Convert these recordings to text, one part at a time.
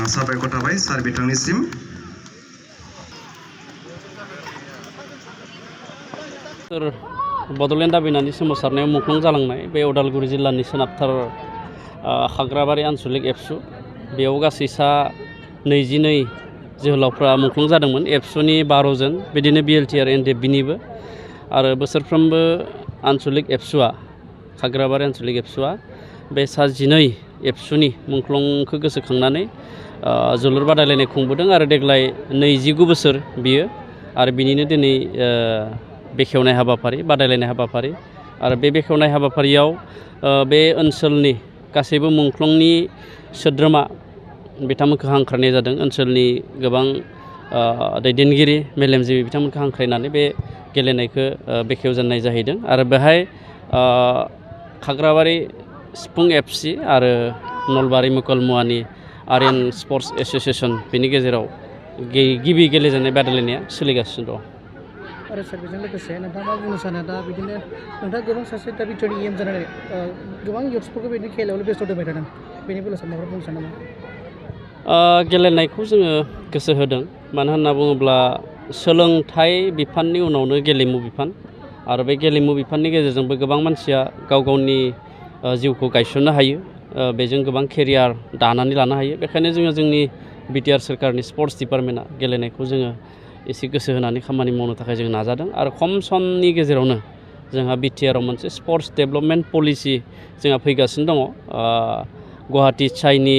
साबायखर थाबाय सार बिथांनिसिम। बड'लेण्ड दाबिनानै सोमावसारनायाव मुंख्लं जालांनाय बे उदालगुरि जिल्लानि सोनाबथार काग्राबारि आन्चलिक एबसु बेयाव गासै सा 22 जोहोलावफ्रा मुंख्लं जादोंमोन। एबसुनि 12 जन बिदिनो बिएलटिआर एनडिएफबिनिबो आरो बोसोरफ्रोमबो आन्चलिक एबसुआ काग्राबारि आन्चलिक एबसुआ बे सा 12 एबसुनि मुंख्लंखौ गोसोखांनानै जोलुर बादायलायनाय खुंबोदों आरो देग्लाय 29 बोसोर बियो आरो बिनिनो दिनै बेखेवनाय हाबाफारि बादायलायनाय हाबाफारि आरो बे बेखेवनाय हाबाफारियाव बे ओनसोलनि गासैबो मुंख्लंनि सोद्रोमा बिथांमोनखौ हांख्रायनाय जादों। ओनसोलनि गोबां दैदेनगिरि मेलेमजिबि बिथांमोनखौ हांख्रायनानै बे गेलेनायखौ बेखेवजेननाय जाहैदों आरो बेहाय काग्राबारि सिफुं एफसि आरो नलबारि मुकलमुवानि आर्यान स्पर्ट्स एस'सिएशन बेनि गेजेराव गिबि गेलेजेननाय बादायलायनाया सोलिगासिनो दं। आरो सार बेजों लोगोसे नोंथाङा मा बुंनो सानो दा बिदिनो नोंथाङा गोबां सासे दा बिटिआरनि एम जानानै गोबां इयुथ्सफोरखौ बिदिनो खेलायावनो बेस्थ' दोनबाय थादों बेनि बेलायाव सार माबाफोर बुंनो सानो नामा? गेलेनायखौ जोङो गोसो होदों मानो होनना बुङोब्ला सोलोंथाइ बिफाननि उनावनो गेलेमु बिफान आरो बे गेलेमु बिफाननि गेजेरजोंबो गोबां मानसिया गाव गावनि जिउखौ गायसननो हायो बेजों गोबां केरियार दानानै लानो हायो। बेखायनो जोङो जोंनि बिटिआर सोरखारनि स्पर्ट्स डिपार्टमेन्टआ गेलेनायखौ जोङो एसे गोसो होनानै खामानि मावनो थाखाय जों नाजादों आरो खम समनि गेजेरावनो जोंहा बिटिआरआव मोनसे स्पर्ट्स डेभेलपमेन्ट पलिसि जोंहा फैगासिनो दङ। गुवाहाटि साइनि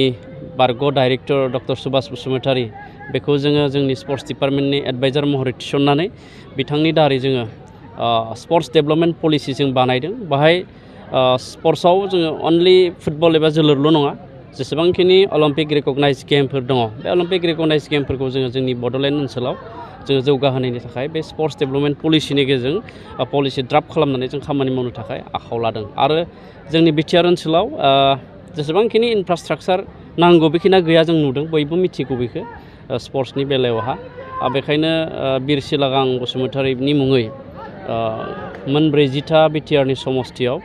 बारग' डाइरेक्टर डक्टर सुभाष बसुमतारी बेखौ जोङो जोंनि स्पर्ट्स डिपार्टमेन्टनि एडभाइजार महरै थिसननानै बिथांनि दारै जोङो स्पर्ट्स डेभेलपमेन्ट पलिसि जों बानायदों। बाहाय स्पर्ट्सआव जोङो अनलि फुटबल एबा जोलुरल' नङा जेसेबांखिनि अलिम्पिक रेकगनाइज गेमफोर दङ बे अलिम्पिक रेकगनाइज गेमफोरखौ जोङो जोंनि बड'लेण्ड ओनसोलाव जोङो जौगाहोनायनि थाखाय बे स्पर्ट्स डेभेलपमेन्ट पलिसिनि गेजेरजों पलिसि ड्राफ्ट खालामनानै जों खामानि मावनो थाखाय आखायाव लादों आरो जोंनि बिटिआर ओनसोलाव जेसेबांखिनि इनफ्रास्ट्राक्चार नांगौ बेखिनिया गैया जों नुदों बयबो मिथिगौ बेखौ स्पर्ट्सनि बेलायावहा बेखायनो बिर सिलागां बसुमतारीनि मुङै मोन 40था बिटिआरनि समस्थियाव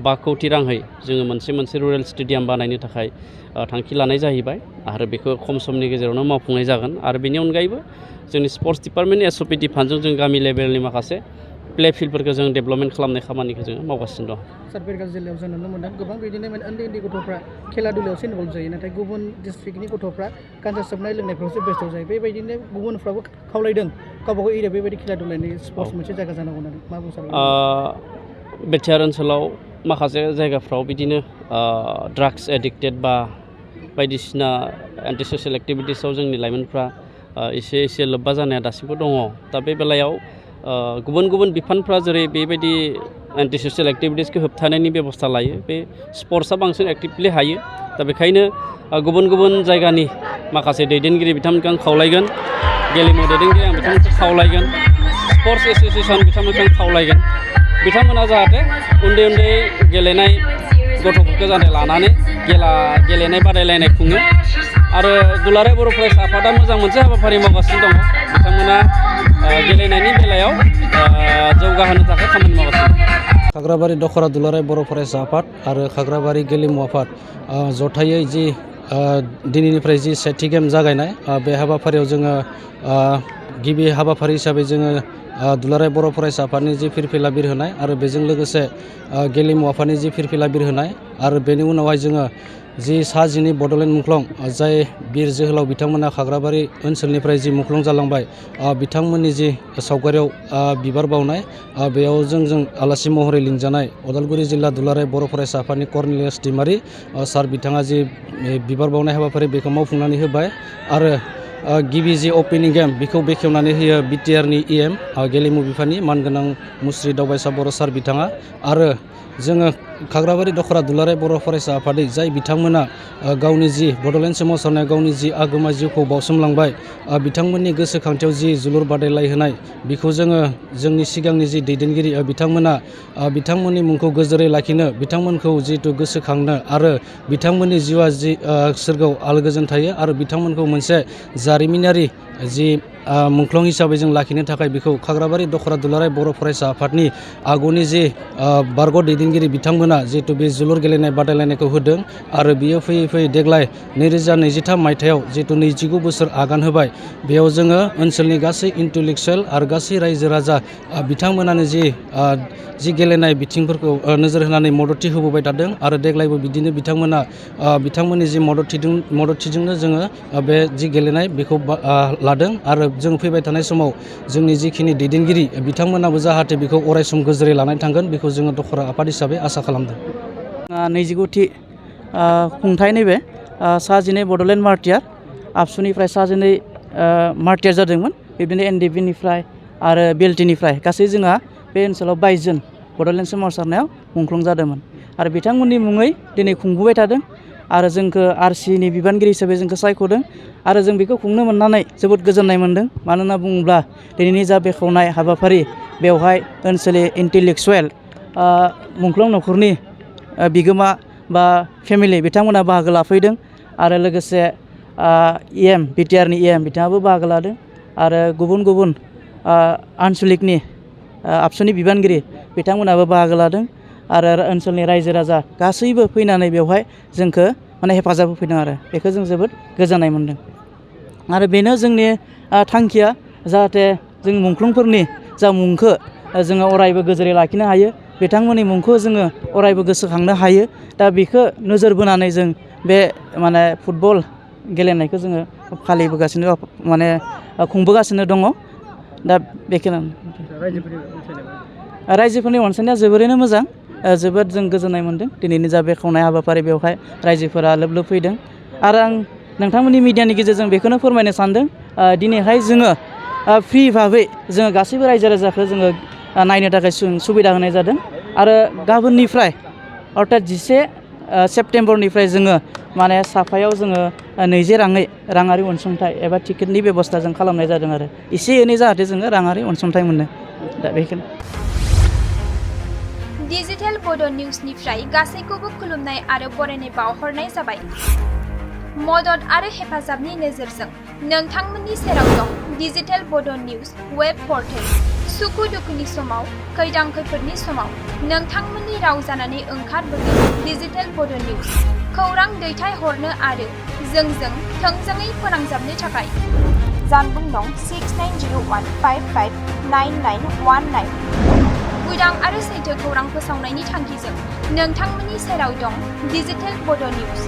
5 कौटि राङै जोङो मोनसे रुरेल स्टेडियाम बानायनो थाखाय थांखि लानाय जाहैबाय आरो बेखौ खम समनि गेजेरावनो मावफुंनाय जागोन आरो बेनि अनगायैबो जोंनि स्पर्ट्स डिपार्टमेन्ट एसअपिडि फान्डजों जों गामि लेभेलनि माखासे प्ले फिल्डफोरखौ जों डेभेलपमेन्ट खालामनाय खामानिखौ जोङो मावगासिनो दं। सार बेरगाव जिल्लायाव जों नुनो मोनदों गोबां बिदिनो उन्दै गथ'फ्रा खेला दुलायावसो इनभल्भ जायो नाथाय गुबुन डिस्ट्रिक्टनि गथ'फ्रा गान्जा सोबनाय लोंनायफ्रावसो बेस्थ' जायो बेबायदिनो गुबुनफ्राबो खावलायदों गावबा गाव एरिया बेबायदि खेला दुलानि स्पर्ट्स मोनसे जायगा जानांगौ होननानै मा बुंनो सानो? बिटिआर ओनसोलाव माखासे जायगाफ्राव बिदिनो ड्राग्स एडिक्टेड बा बायदिसिना एन्टि ससियेल एक्टिभिटिसाव जोंनि लाइमोनफ्रा एसे लोब्बा जानाया दासिमबो दङ। दा बे बेलायाव गुबुन बिफानफ्रा जेरै बेबायदि एन्टि ससियेल एक्टिभिटिसखौ होबथानायनि बेबस्था लायो बे स्पर्ट्सआ बांसिन एक्टिभलि हायो। दा बेखायनो गुबुन जायगानि माखासे दैदेनगिरि बिथांमोनखौ आं खावलायगोन गेलेमु दैदेनगिरि आं बिथांमोनखौ खावलायगोन स्पर्ट्स एस'सिएसन बिथांमोनखौ आं खावलायगोन बिथांमोना जाहाथे उन्दै गेलेनाय गथ'फोरखौ जाहाथे लानानै गेलेनाय बादायलायनाय खुङो आरो दुलाराय बर' फरायसा आफादा मोजां मोनसे हाबाफारि मावगासिनो दङ। बिथांमोना गेलेनायनि बेलायाव जौगाहोनो थाखाय खामानि मावगासिनो दं। काग्राबारि दखरा दुलाराय बर' फरायसा आफाद आरो काग्राबारि गेलेमु आफाद जथायै जि दिनैनिफ्राय जि सेथि गेम जागायनाय बे हाबाफारियाव जोङो गिबि हाबाफारि हिसाबै जोङो दुलाराय बर' फरायसा आफादनि जि फिरफिला बिरहोनाय आरो बेजों लोगोसे गेलेमु आफादनि जि फिरफिला बिरहोनाय आरो बेनि उनावहाय जोङो जि सा 12 बड'लेण्ड मुंख्लं जाय बिर जोहोलाव बिथांमोना काग्राबारि ओनसोलनिफ्राय जि मुंख्लं जालांबाय बिथांमोननि जि सावगारियाव बिबार बावनाय बेयाव जों आलासि महरै लिंजानाय उदालगुरि जिल्ला दुलाराय बर' फरायसा आफादनि कर्नेलियास दैमारि सार बिथाङा जि बिबार बावनाय हाबाफारि बेखौ मावफुंनानै होबाय आरो गिबि जि अपेनिं गेम बेखौ बेखेवनानै होयो बिटिआरनि इएम गेलेमु बिफाननि मानगोनां मुस्रि दावबायसा बर' सार बिथाङा आरो जोङो काग्राबारि दखरा दुलाराय बर' फरायसा आफादै जाय बिथांमोना गावनि जि बड'लेण्ड सोमावसारनायाव गावनि जि आगोमा जिउखौ बावसोमलांबाय बिथांमोननि गोसोखांथियाव जि जोलुर बादायलायहोनाय बेखौ जोङो जोंनि सिगांनि जि दैदेनगिरि बिथांमोना बिथांमोननि मुंखौ गोजोरै लाखिनो बिथांमोनखौ जिहेतु गोसोखांनो आरो बिथांमोननि जिउआ जि सोरगोआव आलो गोजोन थायो आरो बिथांमोनखौ मोनसे जारिमिनारि जि मुंख्लं हिसाबै जों लाखिनो थाखाय बेखौ खाग्राबारि दखरा दुलाराय बर' फरायसा आफादनि आगुनि जि बारग' दैदेनगिरि बिथांमोना जिहेतु बे जोलुर गेलेनाय बादायलायनायखौ होदों आरो बियो फैयै फैयै देग्लाय 2023 मायथाइयाव जिहेतु 29 बोसोर आगान होबाय बेयाव जोङो ओनसोलनि गासै इन्टेलेक्सुवेल आरो गासै रायजो राजा बिथांमोनानो जि गेलेनाय बिथिंफोरखौ नोजोर होनानै मददथि होबोबाय थादों आरो देग्लायबो बिदिनो बिथांमोना बिथांमोननि जि मददथिजोंनो जोङो बे जि गेलेनाय बेखौ लादों आरो जों फैबाय थानाय समाव जोंनि जिखिनि दैदेनगिरि बिथांमोनाबो जाहाथे बेखौ अरायसम गोजोरै लानानै थांगोन बेखौ जोङो दखरा आफाद हिसाबै आसा खालामदों। 29थि खुंथाय नैबे सा 12 बड'लेण्ड मार्टियार आबसुनिफ्राय सा 12 मार्टियार जादोंमोन बिदिनो एनडिपिनिफ्राय आरो बिएलटिनिफ्राय गासै जोंहा बे ओनसोलाव 22 जन बड'लेण्ड सोमावसारनायाव मुंख्लं जादोंमोन आरो बिथांमोननि मुङै दिनै खुंबोबाय थादों आरो जोंखौ आरसिनि बिबानगिरि हिसाबै जोंखौ सायख'दों आरो जों बेखौ खुंनो मोननानै जोबोद गोजोननाय मोन्दों मानो होनना बुङोब्ला दिनैनि जा बेखेवनाय हाबाफारि बेवहाय ओनसोलनि इन्टेलेक्सुवेल मुंख्लं न'खरनि बिगोमा बा फेमिलि बिथांमोना बाहागो लाफैदों आरो लोगोसे बिटिआरनि EM बिथाङाबो बाहागो लादों आरो गुबुन गुबुन आनसलिकनि आबसुनि बिबानगिरि बिथांमोनाबो बाहागो लादों आरो ओनसोलनि रायजो राजा गासैबो फैनानै बेवहाय जोंखौ माने हेफाजाब होफैदों आरो बेखौ जों जोबोद गोजोननाय मोन्दों आरो बेनो जोंनि थांखिया जाहाथे जों मुंख्लंफोरनि जा मुंखौ जोङो अरायबो गोजोरै लाखिनो हायो बिथांमोननि मुंखौ जोङो अरायबो गोसोखांनो हायो दा बेखौ नोजोर बोनानै जों बे माने फुटबल गेलेनायखौ जोङो फालिबोगासिनो माने खुंबोगासिनो दङ दा बेखिनियानो रायजोफोरनि अनसायनाया जोबोरैनो मोजां जोबोद जों गोजोननाय मोन्दों दिनैनि जा बेखेवनाय हाबाफारि बेवहाय रायजोफोरा लोब लोब फैदों आरो आं नोंथांमोननि मिडियानि गेजेरजों बेखौनो फोरमायनो सानदों दिनैहाय जोङो फ्रि भाबै जोङो गासैबो रायजो राजाखौ जोङो नायनो थाखाय सुबिदा होनाय जादों आरो गाबोननिफ्राय अर्थात 11 सेप्तेम्बरनिफ्राय जोङो माने साफायाव जोङो 20 राङारि अनसुंथाइ एबा टिकेटनि बेबस्था जों खालामनाय जादों आरो एसे एनै जाहाथे जोङो राङारि अनसुंथाइ मोनो दा बेखिनि डिजिटेल बड' निउसनिफ्राय गासैखौबो खुलुमनाय आरो बरायनाय बावहरनाय जाबाय। मदद आरो हेफाजाबनि नोजोरजों नोंथांमोननि सेराव दं डिजिटेल बड' निउस वेब पर्टेल। सुखु दुखुनि समाव खैदां खैफोदनि समाव नोंथांमोननि राव जानानै ओंखारबोगोन डिजिटेल बड' निउस। खौरां दैथायहरनो आरो जोंजों थोंजोङै फोनांजाबनो थाखाय जानबुं दं 6901559919। उदां आरो सैथो खौरां फोसावनायनि थांखिजों नोंथांमोननि सेराव दं डिजिटेल बड' निउस।